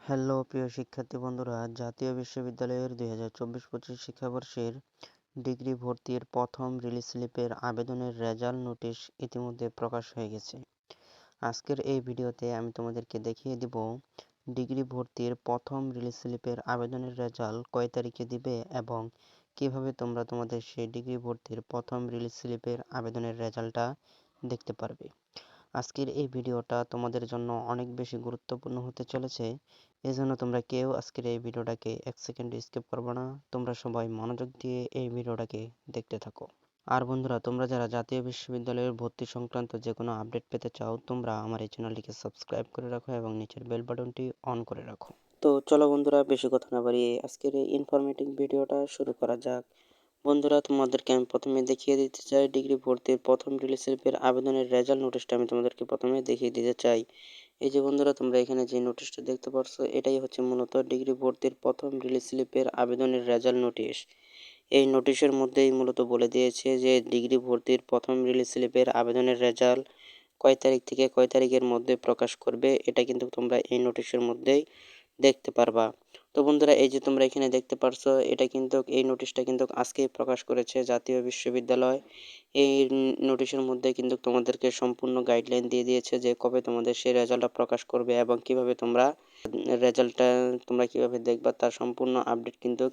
Hello প্রিয় শিক্ষার্থী বন্ধুরা, জাতীয় বিশ্ববিদ্যালয়ের 2024-25 শিক্ষাবর্ষের ডিগ্রি ভর্তির প্রথম রিলিজ স্লিপের আবেদনের রেজাল্ট নোটিশ ইতিমধ্যে প্রকাশ হয়ে গেছে। আজকের এই ভিডিওতে আমি তোমাদেরকে দেখিয়ে দিব ডিগ্রি ভর্তির প্রথম রিলিজ স্লিপের আবেদনের রেজাল্ট কয় তারিখে দিবে এবং কিভাবে তোমরা তোমাদের সেই ডিগ্রি ভর্তির প্রথম রিলিজ স্লিপের আবেদনের রেজাল্টটা দেখতে পারবে। আজকের এই ভিডিওটা তোমাদের জন্য অনেক বেশি গুরুত্বপূর্ণ হতে চলেছে। এজন্য তোমরা কেউ আজকের এই ভিডিওটাকে 1 সেকেন্ড স্কিপ করবে না। তোমরা সবাই মনোযোগ দিয়ে এই ভিডিওটাকে দেখতে থাকো। আর বন্ধুরা, তোমরা যারা জাতীয় বিশ্ববিদ্যালয়ের ভর্তি সংক্রান্ত যে কোনো আপডেট পেতে চাও, তোমরা আমার এই চ্যানেলটিকে সাবস্ক্রাইব করে রাখো এবং নিচের বেল বাটনটি অন করে রাখো। তো চলো বন্ধুরা, বেশি কথা না বাড়িয়ে আজকের এই ইনফরমেটিভ ভিডিওটা শুরু করা যাক। বন্ধুরা, তোমাদেরকে আমি প্রথমে দেখিয়ে দিতে চাই ডিগ্রি ভর্তির প্রথম রিলিজ স্লিপের আবেদনের রেজাল্ট নোটিশটা আমি তোমাদেরকে প্রথমে দেখিয়ে দিতে চাই। এই যে বন্ধুরা, তোমরা এখানে যে নোটিশটা দেখতে পাচ্ছ, এটাই হচ্ছে মূলত ডিগ্রি ভর্তির প্রথম রিলিজ স্লিপের আবেদনের রেজাল্ট নোটিশ। এই নোটিশের মধ্যেই মূলত বলে দিয়েছে যে ডিগ্রি ভর্তির প্রথম রিলিজ স্লিপের আবেদনের রেজাল্ট কয় তারিখ থেকে কয় তারিখের মধ্যে প্রকাশ করবে, এটা কিন্তু তোমরা এই নোটিশের মধ্যেই দেখতে পারবা। তো বন্ধুরা, এই যে তোমরা এখানে দেখতে পারছো, এটা কিন্তু এই নোটিশটা কিন্তু আজকেই প্রকাশ করেছে জাতীয় বিশ্ববিদ্যালয়। এই নোটিশের মধ্যে কিন্তু তোমাদেরকে সম্পূর্ণ গাইডলাইন দিয়ে দিয়েছে যে কবে তোমাদের সেই রেজাল্টটা প্রকাশ করবে এবং কিভাবে তোমরা রেজাল্টটা তোমরা কিভাবে দেখবা, তার সম্পূর্ণ আপডেট কিন্তু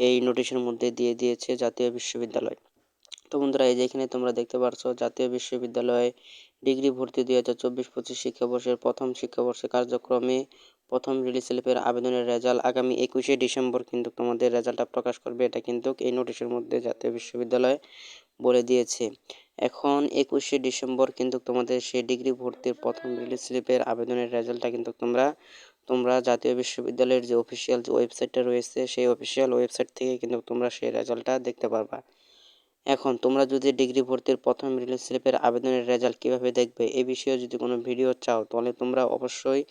এই নোটিশের মধ্যে দিয়ে দিয়েছে জাতীয় বিশ্ববিদ্যালয়। তো বন্ধুরা, এই যে এখানে তোমরা দেখতে পারছো, জাতীয় বিশ্ববিদ্যালয়ে ডিগ্রি ভর্তি 2024-25 শিক্ষাবর্ষের প্রথম শিক্ষাবর্ষে কার্যক্রমে প্রথম রিলিজ স্লিপের আবেদনের রেজাল্ট আগামী 21শে ডিসেম্বর কিন্তু তোমাদের রেজাল্টটা প্রকাশ করবে। এটা কিন্তু এই নোটিশের মধ্যে জাতীয় বিশ্ববিদ্যালয় বলে দিয়েছে। এখন 21শে ডিসেম্বর কিন্তু তোমাদের সেই ডিগ্রি ভর্তির প্রথম রিলিজ স্লিপের আবেদনের রেজাল্টটা কিন্তু তোমরা জাতীয় বিশ্ববিদ্যালয়ের যে অফিসিয়াল যে ওয়েবসাইটটা রয়েছে, সেই অফিসিয়াল ওয়েবসাইট থেকে কিন্তু তোমরা সেই রেজাল্টটা দেখতে পারবা। এখন তোমরা যদি ডিগ্রি ভর্তির প্রথম রিলিজ স্লিপের আবেদনের রেজাল্ট কিভাবে দেখবে, এই বিষয়ে যদি কোনো ভিডিও চাও, তাহলে তোমরা অবশ্যই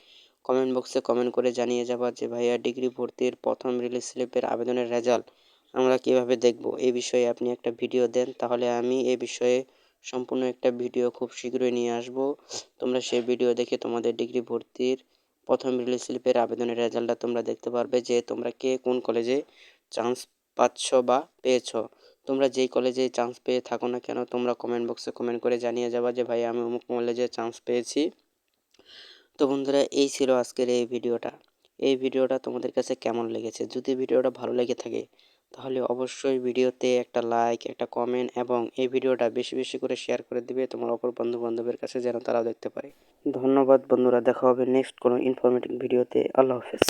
কমেন্ট বক্সে কমেন্ট করে জানিয়ে যাবা যে ভাইয়া, ডিগ্রি ভর্তির প্রথম রিলিজ স্লিপের আবেদনের রেজাল্ট আমরা কিভাবে দেখব, এই বিষয়ে আপনি একটা ভিডিও দেন, তাহলে আমি এই বিষয়ে সম্পূর্ণ একটা ভিডিও খুব শীঘ্রই নিয়ে আসব। তোমরা সেই ভিডিও দেখে তোমাদের ডিগ্রি ভর্তির প্রথম রিলিজ স্লিপের আবেদনের রেজাল্টটা তোমরা দেখতে পারবে যে তোমরা কে কোন কলেজে চান্স পাচ্ছ বা পেয়েছ। তোমরা যেই কলেজে চান্স পেয়ে থাকো না কেন, তোমরা কমেন্ট বক্সে কমেন্ট করে জানিয়ে যাবা যে ভাই, আমি অমুক কলেজে চান্স পেয়েছি। তো বন্ধুরা, এই ছিল আজকের এই ভিডিওটা। এই ভিডিওটা তোমাদের কাছে কেমন লেগেছে? যদি ভিডিওটা ভালো লেগে থাকে, তাহলে অবশ্যই ভিডিওতে একটা লাইক, একটা কমেন্ট এবং এই ভিডিওটা বেশি বেশি করে শেয়ার করে দিবে তোমার অপর বন্ধু বান্ধবের কাছে, যেন তারাও দেখতে পারে। ধন্যবাদ বন্ধুরা, দেখা হবে নেক্সট কোনো ইনফরমেটিভ ভিডিওতে। আল্লাহ হাফেজ।